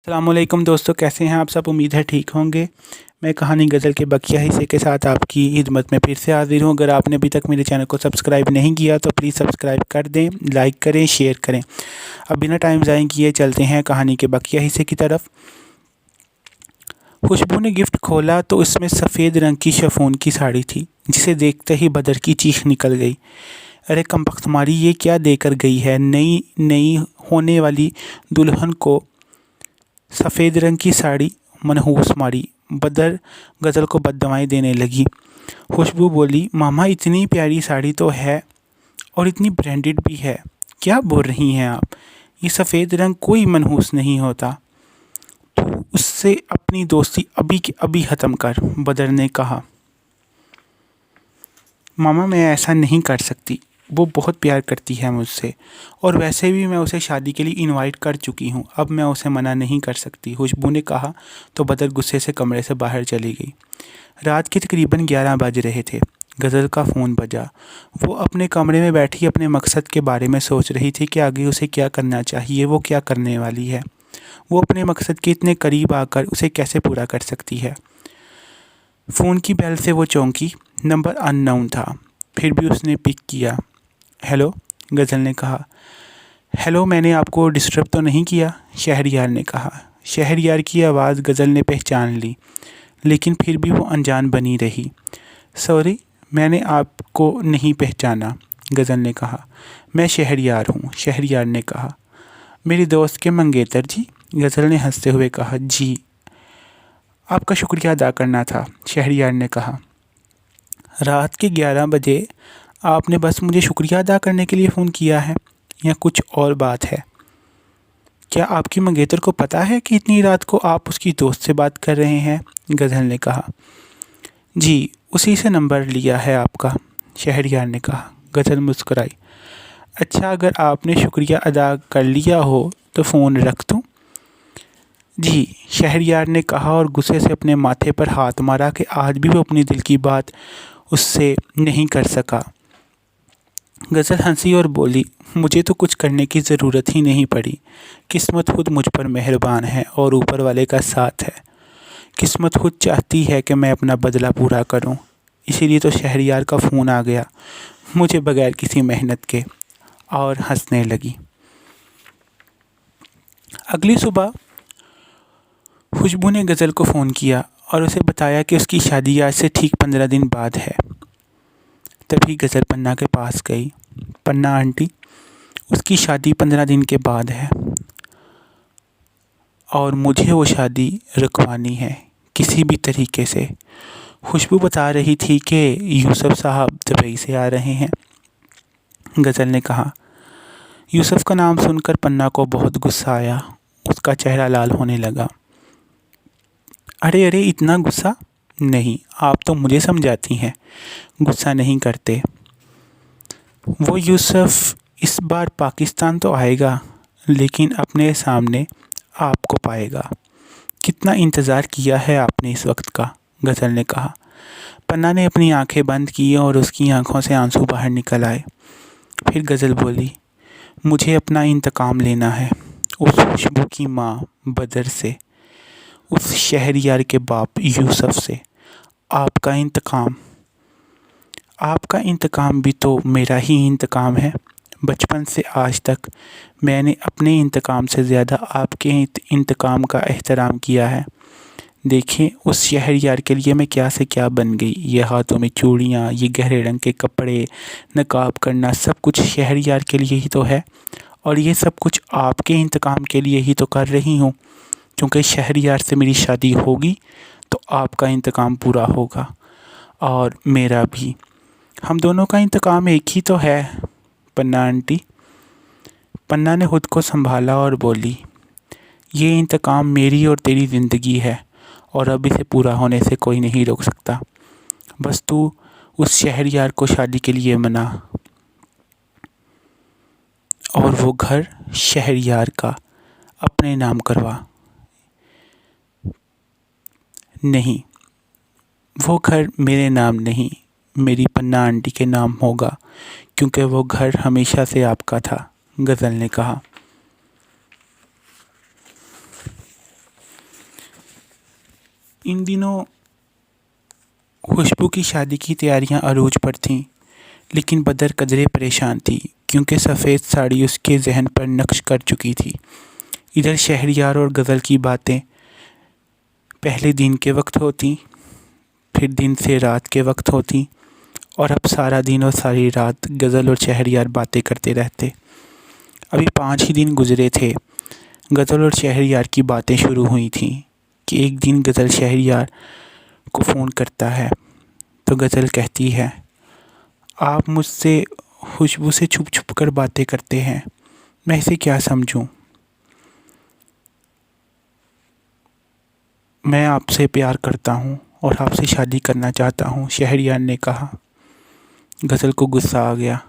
अस्सलाम वालेकुम दोस्तों, कैसे हैं आप सब। उम्मीद है ठीक होंगे। मैं कहानी गज़ल के बकिया हिस्से के साथ आपकी खिदमत में फिर से हाज़िर हूँ। अगर आपने अभी तक मेरे चैनल को सब्सक्राइब नहीं किया तो प्लीज़ सब्सक्राइब कर दें, लाइक करें, शेयर करें। अब बिना टाइम ज़ाया किए चलते हैं कहानी के बकिया हिस्से की तरफ। खुशबू ने गिफ्ट खोला तो उसमें सफ़ेद रंग की शिफॉन की साड़ी थी, जिसे देखते ही बदर की चीख निकल गई। अरे कमबख्त तुम्हारी, ये क्या देकर गई है। नई नई होने वाली दुल्हन को सफ़ेद रंग की साड़ी मनहूस मारी। बदर गज़ल को बद्दुआएं देने लगी। खुशबू बोली, मामा इतनी प्यारी साड़ी तो है और इतनी ब्रांडेड भी है, क्या बोल रही हैं आप। ये सफ़ेद रंग कोई मनहूस नहीं होता। तू उससे अपनी दोस्ती अभी के अभी ख़त्म कर। बदर ने कहा, मामा मैं ऐसा नहीं कर सकती, वो बहुत प्यार करती है मुझसे और वैसे भी मैं उसे शादी के लिए इनवाइट कर चुकी हूँ, अब मैं उसे मना नहीं कर सकती। खुशबू ने कहा तो बदर गुस्से से कमरे से बाहर चली गई। रात के तकरीबन 11 बज रहे थे। गज़ल का फ़ोन बजा। वो अपने कमरे में बैठी अपने मकसद के बारे में सोच रही थी कि आगे उसे क्या करना चाहिए, वो क्या करने वाली है, वो अपने मकसद के इतने करीब आकर उसे कैसे पूरा कर सकती है। फ़ोन की बेल से वो चौंकी। नंबर अननोन था, फिर भी उसने पिक किया। हेलो, गज़ल ने कहा। हेलो, मैंने आपको डिस्टर्ब तो नहीं किया, शहरयार ने कहा। शहरयार की आवाज़ गज़ल ने पहचान ली, लेकिन फिर भी वो अनजान बनी रही। सॉरी, मैंने आपको नहीं पहचाना, गज़ल ने कहा। मैं शहरयार हूँ, शहरयार ने कहा। मेरी दोस्त के मंगेतर जी, गज़ल ने हंसते हुए कहा। जी, आपका शुक्रिया अदा करना था, शहरयार ने कहा। रात के 11 बजे आपने बस मुझे शुक्रिया अदा करने के लिए फ़ोन किया है या कुछ और बात है? क्या आपकी मंगेतर को पता है कि इतनी रात को आप उसकी दोस्त से बात कर रहे हैं? गज़ल ने कहा। जी, उसी से नंबर लिया है आपका, शहरयार ने कहा। गज़ल मुस्कुराई। अच्छा, अगर आपने शुक्रिया अदा कर लिया हो तो फ़ोन रख दूँ? जी, शहरयार ने कहा और गुस्से से अपने माथे पर हाथ मारा कि आज भी वो अपनी दिल की बात उससे नहीं कर सका। गज़ल हंसी और बोली, मुझे तो कुछ करने की ज़रूरत ही नहीं पड़ी। किस्मत खुद मुझ पर मेहरबान है और ऊपर वाले का साथ है। किस्मत खुद चाहती है कि मैं अपना बदला पूरा करूं, इसीलिए तो शहरयार का फ़ोन आ गया मुझे बगैर किसी मेहनत के। और हंसने लगी। अगली सुबह खुशबू ने गज़ल को फ़ोन किया और उसे बताया कि उसकी शादी आज से ठीक 15 दिन बाद है। तभी गज़ल पन्ना के पास गई। पन्ना आंटी, उसकी शादी 15 दिन के बाद है और मुझे वो शादी रुकवानी है किसी भी तरीके से। खुशबू बता रही थी कि यूसुफ साहब दुबई से आ रहे हैं। गज़ल ने कहा। यूसुफ का नाम सुनकर पन्ना को बहुत गुस्सा आया। उसका चेहरा लाल होने लगा। अरे अरे, इतना गुस्सा नहीं, आप तो मुझे समझाती हैं, गुस्सा नहीं करते। वो यूसुफ इस बार पाकिस्तान तो आएगा, लेकिन अपने सामने आपको पाएगा। कितना इंतज़ार किया है आपने इस वक्त का, गज़ल ने कहा। पन्ना ने अपनी आंखें बंद की और उसकी आंखों से आंसू बाहर निकल आए। फिर गज़ल बोली, मुझे अपना इंतकाम लेना है उस खुशबू की माँ बदर से, उस शहरयार के बाप यूसुफ से। आपका इंतकाम, आपका इंतकाम भी तो मेरा ही इंतकाम है। बचपन से आज तक मैंने अपने इंतकाम से ज़्यादा आपके इंतकाम का एहतराम किया है। देखें उस शहरयार के लिए मैं क्या से क्या बन गई। ये हाथों में चूड़ियाँ, ये गहरे रंग के कपड़े, नकाब करना, सब कुछ शहरयार के लिए ही तो है। और ये सब कुछ आपके इंतकाम के लिए ही तो कर रही हूँ, क्योंकि शहरयार से मेरी शादी होगी तो आपका इंतकाम पूरा होगा और मेरा भी। हम दोनों का इंतकाम एक ही तो है, पन्ना आंटी। पन्ना ने खुद को संभाला और बोली, ये इंतकाम मेरी और तेरी ज़िंदगी है और अब इसे पूरा होने से कोई नहीं रोक सकता। बस तू उस शहरयार को शादी के लिए मना और वो घर शहरयार का अपने नाम करवा। नहीं, वो घर मेरे नाम नहीं, मेरी पन्ना आंटी के नाम होगा, क्योंकि वो घर हमेशा से आपका था, गज़ल ने कहा। इन दिनों खुशबू की शादी की तैयारियां अरूज पर थीं, लेकिन बदर कदरे परेशान थी क्योंकि सफ़ेद साड़ी उसके जहन पर नक्श कर चुकी थी। इधर शहरयार और गज़ल की बातें पहले दिन के वक्त होती, फिर दिन से रात के वक्त होती, और अब सारा दिन और सारी रात गज़ल और शहरयार बातें करते रहते। अभी 5 ही दिन गुजरे थे। गज़ल और शहरयार की बातें शुरू हुई थीं कि एक दिन गज़ल शहरयार को फ़ोन करता है तो गज़ल कहती है, आप मुझसे खुशबू से छुप छुप कर बातें करते हैं, मैं इसे क्या समझूं? मैं आपसे प्यार करता हूं और आपसे शादी करना चाहता हूं, शहरयार ने कहा। गज़ल को गुस्सा आ गया।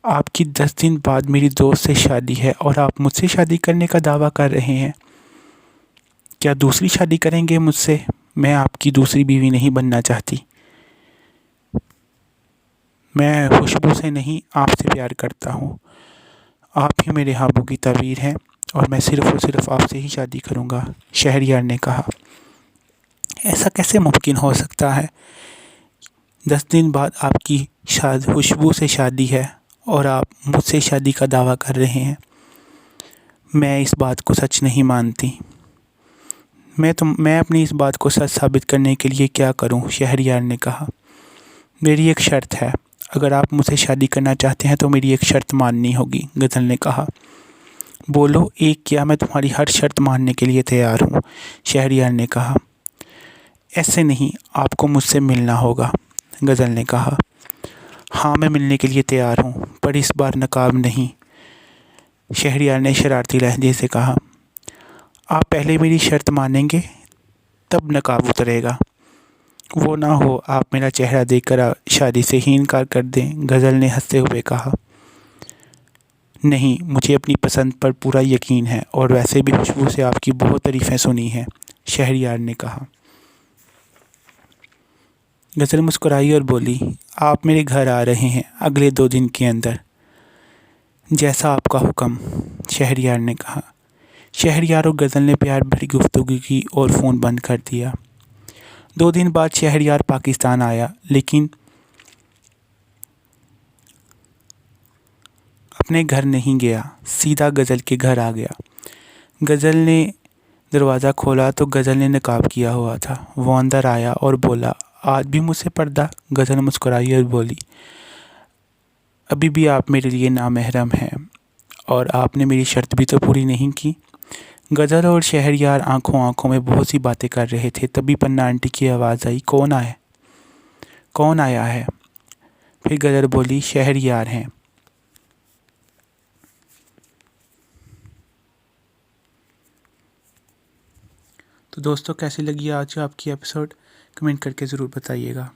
आपकी 10 दिन बाद मेरी दोस्त से शादी है और आप मुझसे शादी करने का दावा कर रहे हैं। क्या दूसरी शादी करेंगे मुझसे? मैं आपकी दूसरी बीवी नहीं बनना चाहती। मैं खुशबू से नहीं, आपसे प्यार करता हूँ। आप ही मेरे ख्वाबों की ताबीर हैं और मैं सिर्फ़ और सिर्फ आपसे ही शादी करूँगा, शहरयार ने कहा। ऐसा कैसे मुमकिन हो सकता है? 10 दिन बाद आपकी खुशबू से शादी है और आप मुझसे शादी का दावा कर रहे हैं। मैं इस बात को सच नहीं मानती। मैं अपनी इस बात को सच साबित करने के लिए क्या करूं? शहरयार ने कहा। मेरी एक शर्त है, अगर आप मुझसे शादी करना चाहते हैं तो मेरी एक शर्त माननी होगी, गज़ल ने कहा। बोलो, एक क्या, मैं तुम्हारी हर शर्त मानने के लिए तैयार हूँ, शहरयार ने कहा। ऐसे नहीं, आपको मुझसे मिलना होगा, गज़ल ने कहा। हाँ, मैं मिलने के लिए तैयार हूँ, पर इस बार नकाब नहीं, शहरयार ने शरारती लहजे से कहा। आप पहले मेरी शर्त मानेंगे, तब नकाब उतरेगा। वो ना हो आप मेरा चेहरा देखकर शादी से ही इनकार कर दें, गज़ल ने हंसते हुए कहा। नहीं, मुझे अपनी पसंद पर पूरा यकीन है और वैसे भी खुशबू से आपकी बहुत तारीफ़ें सुनी हैं, शहरयार ने कहा। गज़ल मुस्कुराई और बोली, आप मेरे घर आ रहे हैं अगले 2 दिन के अंदर। जैसा आपका हुक्म, शहरयार ने कहा। शहरयार और गज़ल ने प्यार भरी गुफ्तगू की और फ़ोन बंद कर दिया। 2 दिन बाद शहरयार पाकिस्तान आया, लेकिन अपने घर नहीं गया, सीधा गज़ल के घर आ गया। गज़ल ने दरवाज़ा खोला तो गज़ल ने नकाब किया हुआ था। वो अंदर आया और बोला, आज भी मुझसे पर्दा? गज़ल मुस्कुराई और बोली, अभी भी आप मेरे लिए नामहरम हैं और आपने मेरी शर्त भी तो पूरी नहीं की। गज़ल और शहरयार आंखों आंखों में बहुत सी बातें कर रहे थे, तभी पन्ना आंटी की आवाज़ आई, कौन आया है? फिर गज़ल बोली, शहरयार हैं। तो दोस्तों, कैसी लगी आज आपकी एपिसोड? कमेंट करके ज़रूर बताइएगा।